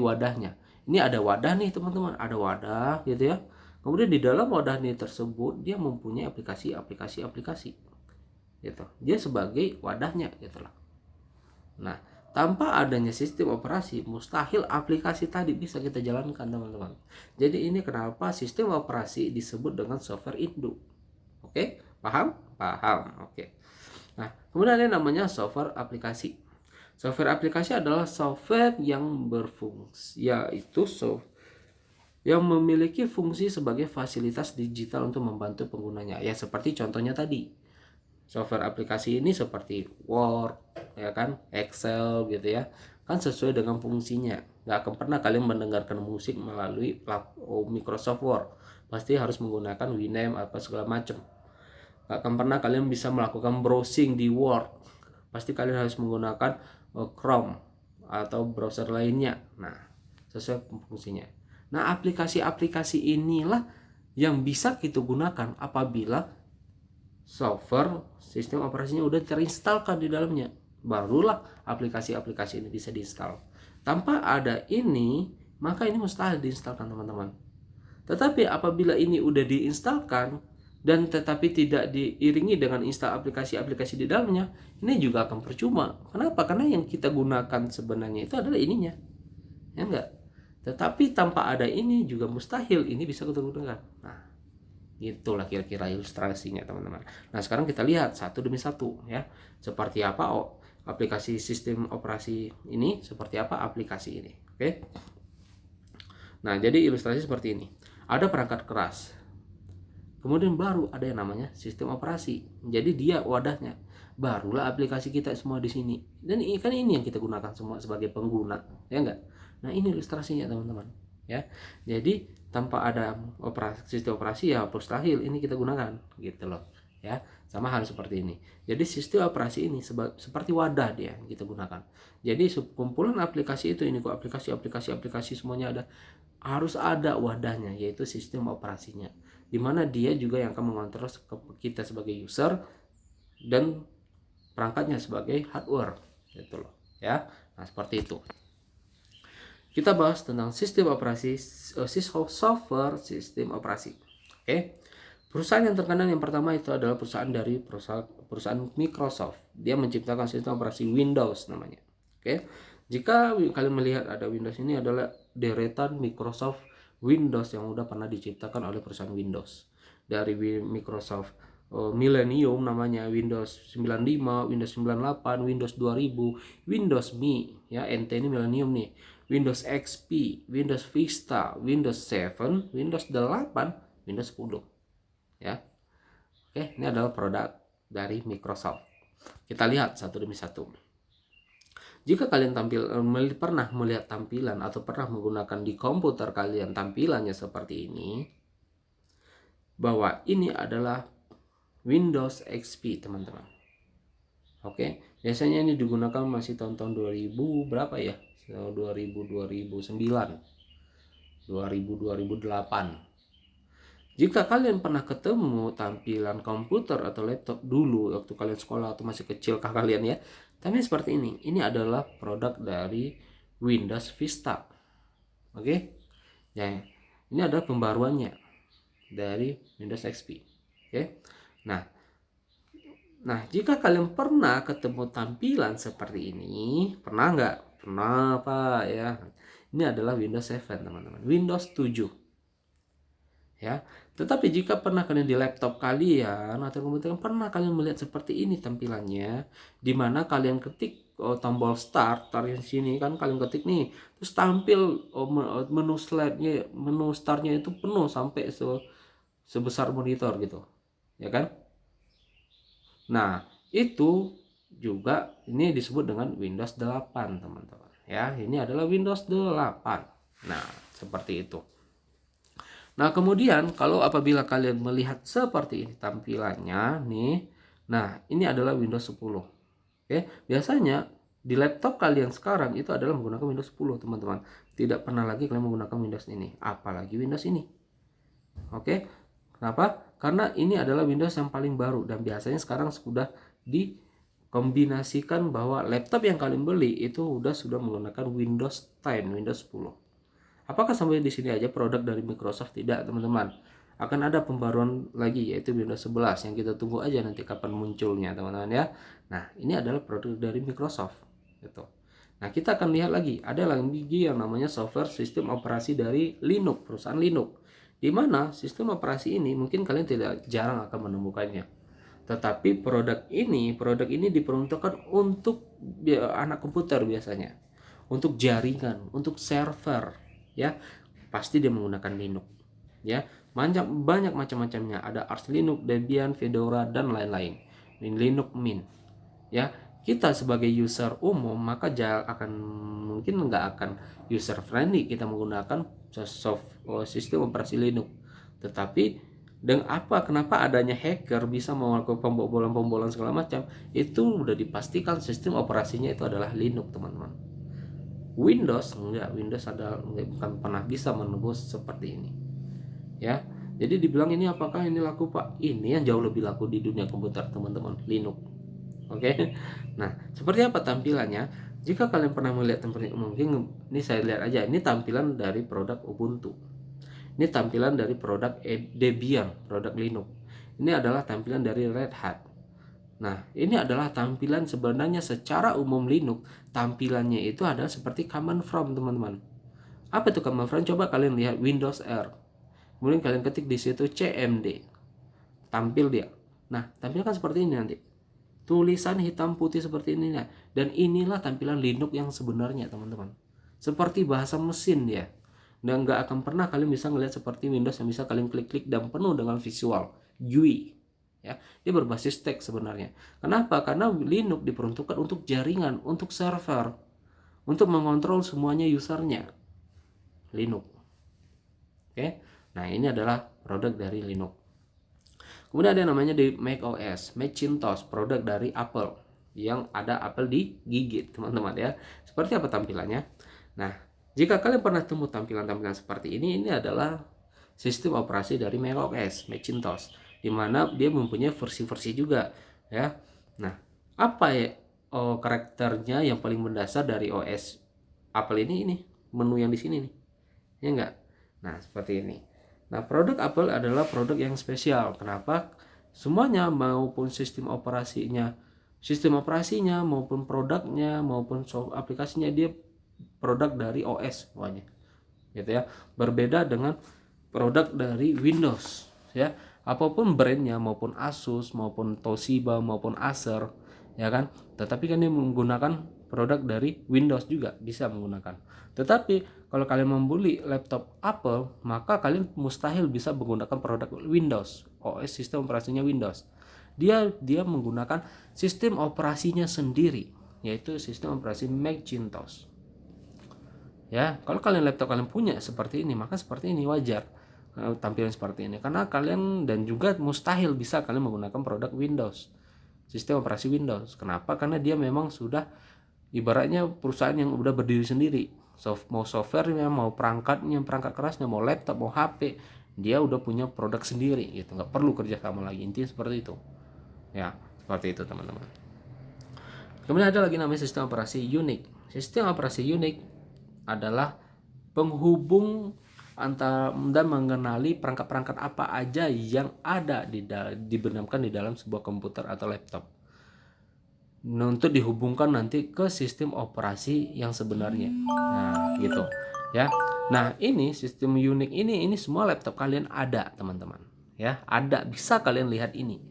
wadahnya. Ini ada wadah nih teman-teman, ada wadah gitu ya. Kemudian di dalam wadah ini tersebut dia mempunyai aplikasi gitu. Dia sebagai wadahnya gitu loh. Nah, tanpa adanya sistem operasi, mustahil aplikasi tadi bisa kita jalankan teman-teman. Jadi ini kenapa sistem operasi disebut dengan software induk. Oke, paham? Paham. Oke. Nah, kemudian ada namanya software aplikasi. Software aplikasi adalah software yang berfungsi, yaitu yang memiliki fungsi sebagai fasilitas digital untuk membantu penggunanya. Ya, seperti contohnya tadi. Software aplikasi ini seperti Word, ya kan, Excel gitu ya. Kan sesuai dengan fungsinya. Nggak akan pernah kalian mendengarkan musik melalui Microsoft Word. Pasti harus menggunakan Winamp apa segala macam. Nggak akan pernah kalian bisa melakukan browsing di Word. Pasti kalian harus menggunakan Chrome atau browser lainnya. Nah, sesuai fungsinya. Nah, aplikasi-aplikasi inilah yang bisa kita gunakan apabila software sistem operasinya udah terinstalkan di dalamnya. Barulah aplikasi-aplikasi ini bisa diinstal. Tanpa ada ini, maka ini mustahil diinstalkan teman-teman. Tetapi apabila ini udah diinstalkan dan tetapi tidak diiringi dengan install aplikasi-aplikasi di dalamnya, ini juga akan percuma. Kenapa? Karena yang kita gunakan sebenarnya itu adalah ininya. Ya enggak? Tetapi tanpa ada ini juga mustahil ini bisa kita gunakan. Nah, itulah kira-kira ilustrasinya teman-teman. Nah, sekarang kita lihat satu demi satu ya. Seperti apa aplikasi sistem operasi ini, seperti apa aplikasi ini. Oke. Nah, jadi ilustrasi seperti ini. Ada perangkat keras. Kemudian baru ada yang namanya sistem operasi. Jadi dia wadahnya. Barulah aplikasi kita semua di sini. Dan ini kan ini yang kita gunakan semua sebagai pengguna, ya enggak? Nah, ini ilustrasinya teman-teman, ya. Jadi tanpa ada sistem operasi ya mustahil ini kita gunakan, gitu loh, ya. Sama hal seperti ini. Jadi sistem operasi ini seperti wadah dia kita gunakan. Jadi kumpulan aplikasi itu ini kok aplikasi semuanya ada, harus ada wadahnya yaitu sistem operasinya, dimana dia juga yang akan mengontrol kita sebagai user dan perangkatnya sebagai hardware, gitu loh, ya. Nah, seperti itu. Kita bahas tentang sistem operasi, software sistem operasi. Oke. Perusahaan yang terkenal yang pertama itu adalah perusahaan Microsoft. Dia menciptakan sistem operasi Windows namanya. Oke. Jika kalian melihat ada Windows, ini adalah deretan Microsoft Windows yang udah pernah diciptakan oleh perusahaan Windows. Dari Microsoft Millennium namanya, Windows 95, Windows 98, Windows 2000, Windows Me, ya, NT ini Millennium nih. Windows XP, Windows Vista, Windows 7, Windows 8, Windows 10. Ya. Oke, ini adalah produk dari Microsoft. Kita lihat satu demi satu. Jika kalian pernah melihat tampilan atau pernah menggunakan di komputer kalian tampilannya seperti ini, bahwa ini adalah Windows XP, teman-teman. Oke, biasanya ini digunakan masih tahun-tahun 2000 berapa ya? 2000, 2009, 2008. Jika kalian pernah ketemu tampilan komputer atau laptop dulu waktu kalian sekolah atau masih kecil kalian ya, tapi seperti ini. Ini adalah produk dari Windows Vista. Oke. Ya, ini adalah pembaruannya dari Windows XP. Oke. Nah, jika kalian pernah ketemu tampilan seperti ini, pernah nggak? Pernah Pak ya. Ini adalah Windows 7 teman-teman, Windows 7. Ya, tetapi jika pernah kalian di laptop kalian atau komputer pernah kalian melihat seperti ini tampilannya, di mana kalian ketik tombol start yang sini kan kalian ketik nih, terus tampil menu slide-nya, menu start-nya itu penuh sampai sebesar monitor gitu, ya kan? Nah, itu juga ini disebut dengan Windows 8, teman-teman. Ya, ini adalah Windows 8. Nah, seperti itu. Nah, kemudian kalau apabila kalian melihat seperti ini tampilannya nih. Nah, ini adalah Windows 10. Oke, biasanya di laptop kalian sekarang itu adalah menggunakan Windows 10, teman-teman. Tidak pernah lagi kalian menggunakan Windows ini, apalagi Windows ini. Oke. Kenapa? Karena ini adalah Windows yang paling baru dan biasanya sekarang sudah dikombinasikan bahwa laptop yang kalian beli itu sudah menggunakan Windows 10, Windows 10. Apakah sampai di sini aja produk dari Microsoft? Tidak, teman-teman. Akan ada pembaruan lagi, yaitu Windows 11 yang kita tunggu aja nanti kapan munculnya, teman-teman ya. Nah, ini adalah produk dari Microsoft gitu. Nah, kita akan lihat lagi, ada lagi yang namanya software sistem operasi dari Linux, perusahaan Linux, di mana sistem operasi ini mungkin kalian tidak jarang akan menemukannya. Tetapi produk ini diperuntukkan untuk anak komputer biasanya, untuk jaringan, untuk server, ya. Pasti dia menggunakan Linux, ya. Banyak macam-macamnya, ada Arch Linux, Debian, Fedora dan lain-lain. Linux Mint, ya. Kita sebagai user umum maka mungkin nggak akan user friendly kita menggunakan sistem operasi Linux. Tetapi kenapa adanya hacker bisa melakukan pembobolan segala macam, itu udah dipastikan sistem operasinya itu adalah Linux, teman-teman. Windows bukan pernah bisa menembus seperti ini, ya. Jadi dibilang ini apakah ini laku, Pak? Ini yang jauh lebih laku di dunia komputer, teman-teman, Linux. Oke. Nah, seperti apa tampilannya? Jika kalian pernah melihat tempat mungkin ini saya lihat aja, ini tampilan dari produk Ubuntu. Ini tampilan dari produk Debian, produk Linux. Ini adalah tampilan dari Red Hat. Nah, ini adalah tampilan sebenarnya secara umum Linux. Tampilannya itu adalah seperti command prompt, teman-teman. Apa itu command prompt? Coba kalian lihat Windows R. Kemudian kalian ketik di situ CMD. Tampil dia. Nah, tampilkan seperti ini nanti. Tulisan hitam putih seperti ini. Dan inilah tampilan Linux yang sebenarnya, teman-teman. Seperti bahasa mesin dia. Dan nggak akan pernah kalian bisa ngelihat seperti Windows yang bisa kalian klik-klik dan penuh dengan visual GUI, ya. Dia berbasis teks sebenarnya. Kenapa? Karena Linux diperuntukkan untuk jaringan, untuk server, untuk mengontrol semuanya usernya. Linux. Oke. Nah, ini adalah produk dari Linux. Kemudian ada yang namanya di macOS, Macintosh, produk dari Apple, yang ada Apple digigit, teman-teman ya. Seperti apa tampilannya? Nah, jika kalian pernah temu tampilan-tampilan seperti ini adalah sistem operasi dari macOS, Macintosh, di mana dia mempunyai versi-versi juga, ya. Nah, apa ya karakternya yang paling mendasar dari OS Apple ini menu yang di sini nih, ya enggak? Nah, seperti ini. Nah, produk Apple adalah produk yang spesial. Kenapa? Semuanya, maupun sistem operasinya maupun produknya maupun aplikasinya, dia produk dari OS semuanya, gitu ya. Berbeda dengan produk dari Windows, ya. Apapun brandnya, maupun Asus maupun Toshiba maupun Acer, ya kan. Tetapi kan dia menggunakan produk dari Windows juga bisa menggunakan. Tetapi kalau kalian membeli laptop Apple, maka kalian mustahil bisa menggunakan produk Windows, OS sistem operasinya Windows. Dia menggunakan sistem operasinya sendiri, yaitu sistem operasi Macintosh. Ya, kalau laptop kalian punya seperti ini, maka seperti ini wajar tampilan seperti ini, karena kalian dan juga mustahil bisa kalian menggunakan produk Windows, sistem operasi Windows. Kenapa? Karena dia memang sudah ibaratnya perusahaan yang udah berdiri sendiri. Mau softwarenya, mau perangkat kerasnya, mau laptop, mau HP, dia udah punya produk sendiri gitu, nggak perlu kerja sama lagi. Intinya seperti itu, ya. Seperti itu, teman-teman. Kemudian ada lagi namanya sistem operasi Unix. Sistem operasi Unix adalah penghubung antara dan mengenali perangkat-perangkat apa aja yang ada dibenamkan di dalam sebuah komputer atau laptop, untuk dihubungkan nanti ke sistem operasi yang sebenarnya. Nah, gitu ya. Nah, ini sistem Unix ini semua laptop kalian ada, teman-teman. Ya, ada, bisa kalian lihat ini.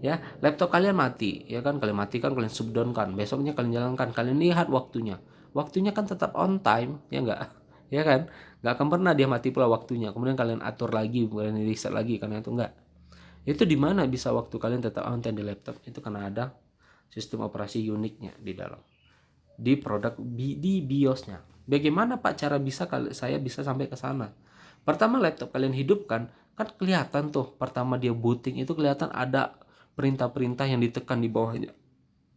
Ya, laptop kalian mati, ya kan? Kalian matikan, kalian shutdown kan. Besoknya kalian jalankan, kalian lihat waktunya. Waktunya kan tetap on time, ya enggak? Ya kan? Enggak akan pernah dia mati pula waktunya. Kemudian kalian atur lagi, kemudian reset lagi, karena itu enggak. Itu di mana bisa waktu kalian tetap on time di laptop? Itu karena ada sistem operasi Unix-nya di dalam, di produk di BIOS-nya. Bagaimana Pak cara saya bisa sampai ke sana? Pertama, laptop kalian hidupkan, kan kelihatan tuh, pertama dia booting itu kelihatan ada perintah-perintah yang ditekan di bawahnya,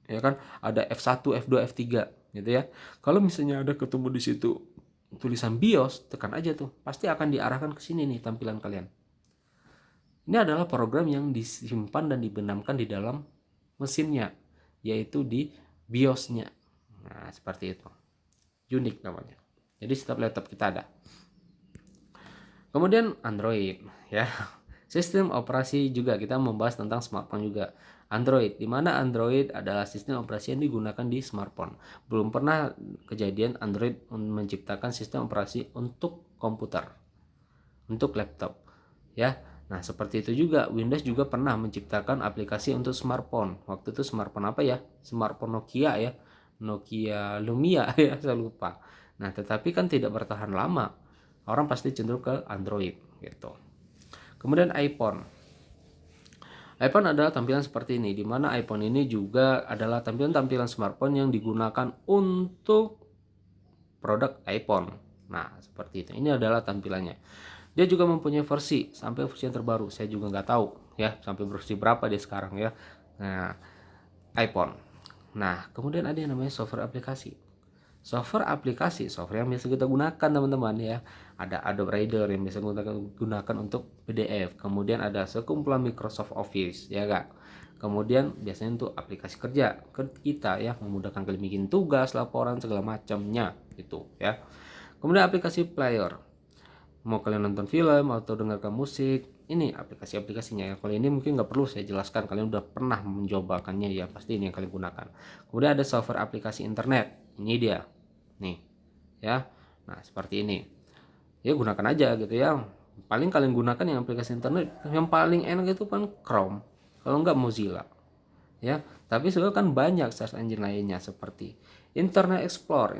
ya kan? Ada F1, F2, F3 gitu ya. Kalau misalnya ada ketemu di situ tulisan BIOS, tekan aja tuh, pasti akan diarahkan ke sini nih tampilan kalian. Ini adalah program yang disimpan dan dibenamkan di dalam mesinnya, yaitu di BIOS-nya. Nah, seperti itu. Unik namanya. Jadi setiap laptop kita ada. Kemudian Android, ya. Sistem operasi juga kita membahas tentang smartphone juga. Android, di mana Android adalah sistem operasi yang digunakan di smartphone. Belum pernah kejadian Android menciptakan sistem operasi untuk komputer, untuk laptop, ya. Nah, seperti itu juga Windows juga pernah menciptakan aplikasi untuk smartphone. Waktu itu smartphone apa ya? Smartphone Nokia ya. Nokia Lumia ya, saya lupa. Nah, tetapi kan tidak bertahan lama. Orang pasti cenderung ke Android gitu. Kemudian iPhone. iPhone adalah tampilan seperti ini, di mana iPhone ini juga adalah tampilan-tampilan smartphone yang digunakan untuk produk iPhone. Nah, seperti itu. Ini adalah tampilannya. Dia juga mempunyai versi sampai versi yang terbaru. Saya juga nggak tahu ya sampai versi berapa dia sekarang ya. Nah, iPhone. Nah, kemudian ada yang namanya software aplikasi. Software yang biasa kita gunakan teman-teman ya. Ada Adobe Reader yang biasa kita gunakan untuk PDF. Kemudian ada sekumpulan Microsoft Office ya kak. Kemudian biasanya untuk aplikasi kerja kita ya, memudahkan kalian bikin tugas, laporan segala macamnya gitu ya. Kemudian aplikasi player. Mau kalian nonton film atau dengarkan musik, ini aplikasi-aplikasinya ya. Kalau ini mungkin nggak perlu saya jelaskan, kalian udah pernah mencobakannya ya, pasti ini yang kalian gunakan. Kemudian ada software aplikasi internet, ini dia nih ya. Nah, seperti ini ya, gunakan aja gitu ya. Paling kalian gunakan yang aplikasi internet yang paling enak itu kan Chrome, kalau nggak Mozilla ya. Tapi sebenarnya kan banyak search engine lainnya seperti Internet Explorer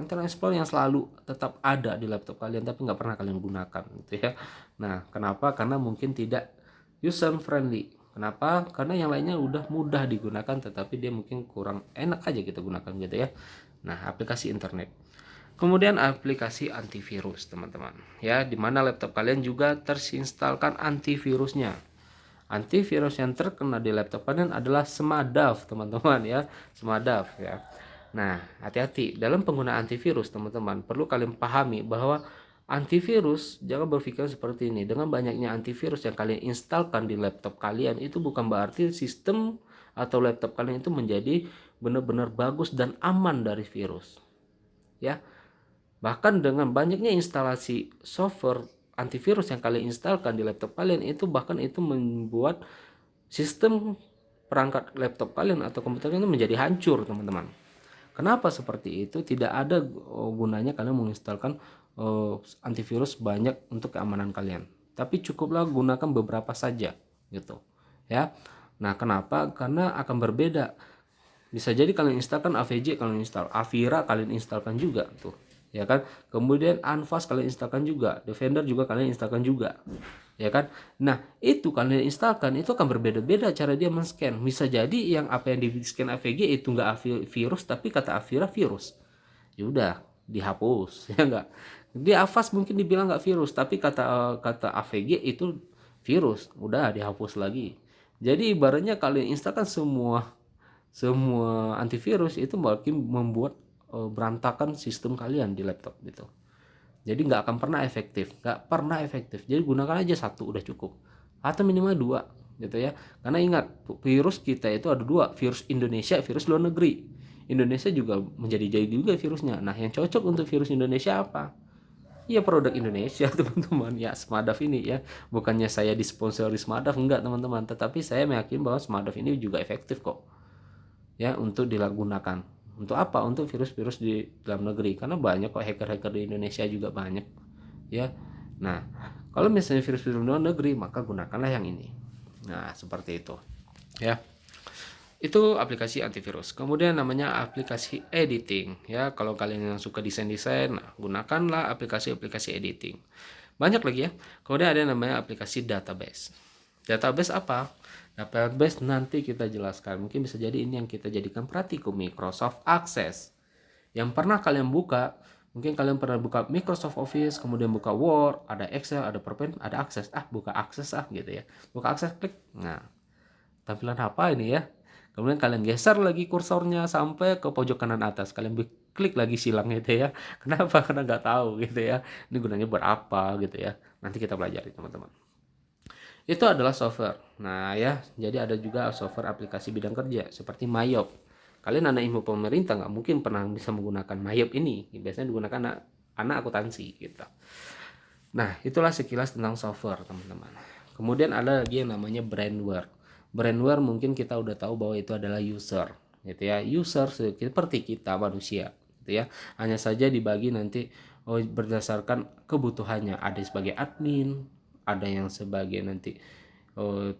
yang selalu tetap ada di laptop kalian tapi nggak pernah kalian gunakan gitu ya. Nah, kenapa? Karena mungkin tidak user friendly. Kenapa? Karena yang lainnya udah mudah digunakan tetapi dia mungkin kurang enak aja kita gunakan gitu ya. Nah, aplikasi internet. Kemudian aplikasi antivirus teman-teman ya, dimana laptop kalian juga terinstalkan antivirusnya. Antivirus yang terkena di laptop kalian adalah Smartdav teman-teman ya, Smartdav ya. Nah, hati-hati dalam penggunaan antivirus teman-teman, perlu kalian pahami bahwa antivirus jangan berpikir seperti ini. Dengan banyaknya antivirus yang kalian instalkan di laptop kalian itu bukan berarti sistem atau laptop kalian itu menjadi benar-benar bagus dan aman dari virus ya. Bahkan dengan banyaknya instalasi software antivirus yang kalian instalkan di laptop kalian itu, bahkan itu membuat sistem perangkat laptop kalian atau komputer kalian itu menjadi hancur teman-teman. Kenapa seperti itu? Tidak ada gunanya kalian menginstalkan antivirus banyak untuk keamanan kalian. Tapi cukuplah gunakan beberapa saja gitu ya. Nah, kenapa? Karena akan berbeda. Bisa jadi kalian instalkan AVJ, kalian install Avira, kalian instalkan juga tuh ya kan. Kemudian Anfas kalian instalkan juga, Defender juga kalian instalkan juga ya kan. Nah, itu kalian instalkan itu akan berbeda-beda cara dia men-scan. Bisa jadi yang apa yang di scan AVG itu enggak virus tapi kata Avira virus, ya udah dihapus ya enggak. Di Avast mungkin dibilang enggak virus tapi kata AVG itu virus, udah dihapus lagi. Jadi ibaratnya kalian instalkan semua antivirus itu makin membuat berantakan sistem kalian di laptop gitu. Jadi nggak akan pernah efektif, Jadi gunakan aja satu udah cukup, atau minimal dua gitu ya. Karena ingat virus kita itu ada dua, virus Indonesia, virus luar negeri. Indonesia juga menjadi juga virusnya. Nah, yang cocok untuk virus Indonesia apa? Ya produk Indonesia teman-teman ya, Smartdav ini ya. Bukannya saya disponsori Smartdav, enggak teman-teman, tetapi saya meyakini bahwa Smartdav ini juga efektif kok ya untuk digunakan. Untuk apa? Untuk virus-virus di dalam negeri, karena banyak kok hacker-hacker di Indonesia juga banyak ya. Nah, kalau misalnya virus di luar negeri maka gunakanlah yang ini. Nah, seperti itu ya. Itu aplikasi antivirus. Kemudian namanya aplikasi editing ya. Kalau kalian yang suka desain-desain, nah, gunakanlah aplikasi-aplikasi editing. Banyak lagi ya. Kemudian ada yang namanya aplikasi database. Database apa? Database nanti kita jelaskan. Mungkin bisa jadi ini yang kita jadikan praktikum Microsoft Access. Yang pernah kalian buka, mungkin kalian pernah buka Microsoft Office, kemudian buka Word, ada Excel, ada PowerPoint, ada Access. Buka Access gitu ya. Buka Access, klik. Nah, tampilan apa ini ya? Kemudian kalian geser lagi kursornya sampai ke pojok kanan atas. Kalian klik lagi silang gitu ya. Kenapa? Karena nggak tahu gitu ya. Ini gunanya buat apa gitu ya. Nanti kita pelajari teman-teman. Itu adalah software. Nah ya, jadi ada juga software aplikasi bidang kerja seperti Mayop. Kalian anak ilmu pemerintah nggak mungkin pernah bisa menggunakan Mayop ini. Biasanya digunakan anak akuntansi gitu. Nah, itulah sekilas tentang software, teman-teman. Kemudian ada lagi yang namanya brandware. Brandware mungkin kita udah tahu bahwa itu adalah user, gitu ya. User seperti kita manusia, gitu ya. Hanya saja dibagi nanti berdasarkan kebutuhannya. Ada sebagai admin, ada yang sebagai nanti oh,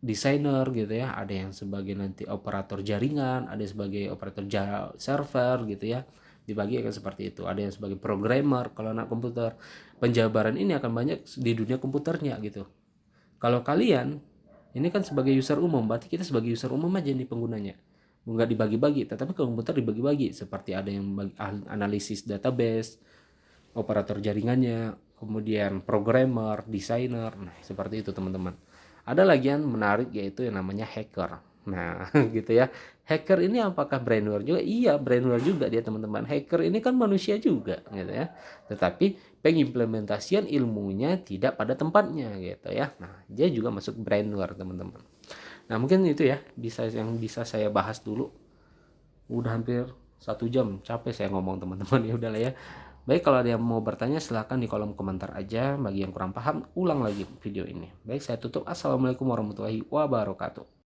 desainer gitu ya, ada yang sebagai nanti operator jaringan, ada yang sebagai operator server gitu ya, dibagi akan seperti itu. Ada yang sebagai programmer kalau anak komputer. Penjabaran ini akan banyak di dunia komputernya gitu. Kalau kalian ini kan sebagai user umum, berarti kita sebagai user umum aja nih penggunanya, nggak dibagi-bagi, tetapi komputer dibagi-bagi, seperti ada yang analisis database, operator jaringannya, kemudian programmer, desainer. Nah, seperti itu teman-teman. Ada lagi yang menarik yaitu yang namanya hacker. Nah, gitu ya. Hacker ini apakah brainware juga? Iya, brainware juga dia teman-teman. Hacker ini kan manusia juga gitu ya. Tetapi pengimplementasian ilmunya tidak pada tempatnya gitu ya. Nah, dia juga masuk brainware teman-teman. Nah, mungkin itu ya yang bisa saya bahas dulu. Udah hampir 1 jam, capek saya ngomong teman-teman. Ya udahlah ya. Baik, kalau ada yang mau bertanya silahkan di kolom komentar aja. Bagi yang kurang paham, ulang lagi video ini. Baik, saya tutup. Assalamualaikum warahmatullahi wabarakatuh.